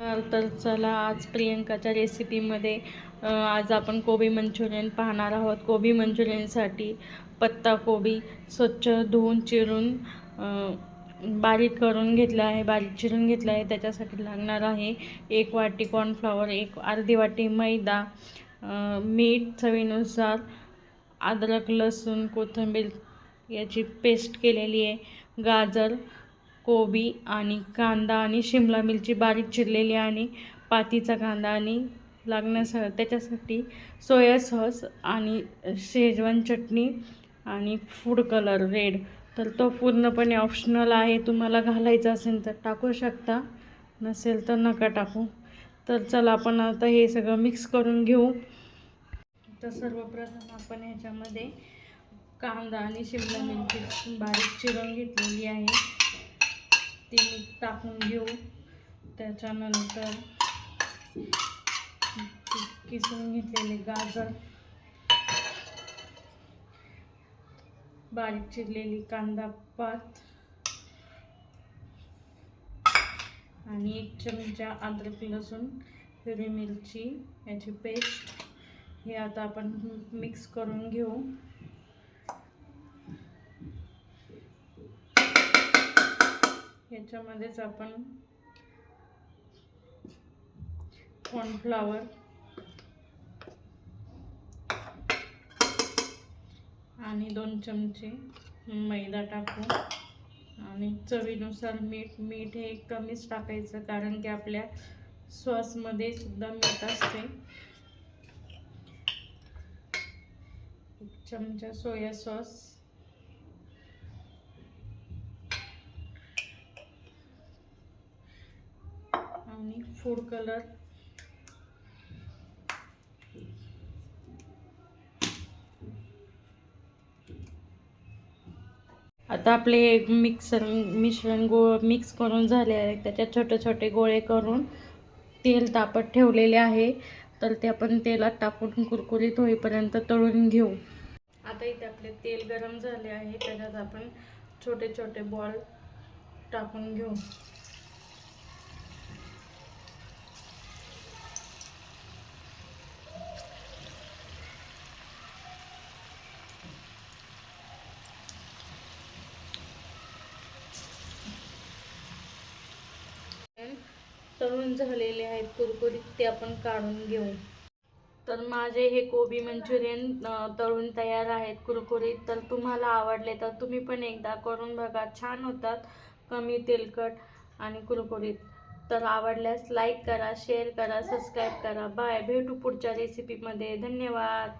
तर चला आज प्रियंकाच्या रेसिपीमध्ये आज आपण कोबी मंचुरियन पाहणार आहोत। कोबी मंचुरियनसाठी पत्ताकोबी स्वच्छ धुवून चिरून बारीक करून घेतला आहे, बारीक चिरून घेतला आहे। त्याच्यासाठी लागणार आहे 1 वाटी कॉर्नफ्लॉवर, अर्धी वाटी मैदा, मीठ चवीनुसार, अद्रक लसूण कोथिंबीर याची पेस्ट केलेली आहे, गाजर, कोबी आणि कांदा आणि शिमला मिरची बारीक चिरलेली आणि पातीचा कांदा आणि त्याच्यासाठी सोया सॉस आणि शेजवान चटणी आणि फूड कलर रेड। तर तो पूर्णपणे ऑप्शनल आहे, तुम्हाला घालायचा असेल तर टाकू शकता, नसेल तर नका टाकू। तर चला आपण आता हे सगळं मिक्स करून घेऊ। तर सर्वप्रथम आपण ह्याच्यामध्ये कांदा आणि शिमला मिरची बारीक चिरून घेतलेली आहे ती टाकून घेऊ। त्याच्यानंतर किसून घेतलेले गाजर, बारीक चिरलेली कांदा पात आणि 1 चमचा अद्रक लसूण हिरवी मिरची याची पेस्ट हे आता आपण मिक्स करून घेऊ। याच्यामध्येच आपण कॉर्नफ्लॉवर आणि 2 चमचे मैदा टाकू आणि चवीनुसार मीठ हे कमीच टाकायचं, कारण की आपल्या सॉसमध्ये सुद्धा मीठ असते। 1 चमचा सोया सॉस आणि फूड कलर आता आपले मिश्रण मिक्स करून झाले आहे। त्याच्यात छोटे छोटे गोळे करून तेल तापत ठेवलेले आहे, तर ते आपण तेलात टाकून कुरकुरीत होईपर्यंत तळून घेऊ। आता इथे आपले तेल गरम झाले आहे, त्याच्यात आपण छोटे छोटे बॉल टाकून घेऊ। तळून झालेले आहेत कुरकुरीत, ते आपण काढून घेऊ। तर माझे हे कोबी मंचुरियन तळून तयार आहेत कुरकुरीत। तर तुम्हाला आवडले तर तुम्ही पण एकदा करून बघा, छान होतात, कमी तेलकट आणि कुरकुरीत। तर आवडल्यास लाईक करा, शेअर करा, सबस्क्राईब करा। बाय, भेटू पुढच्या रेसिपीमध्ये। धन्यवाद।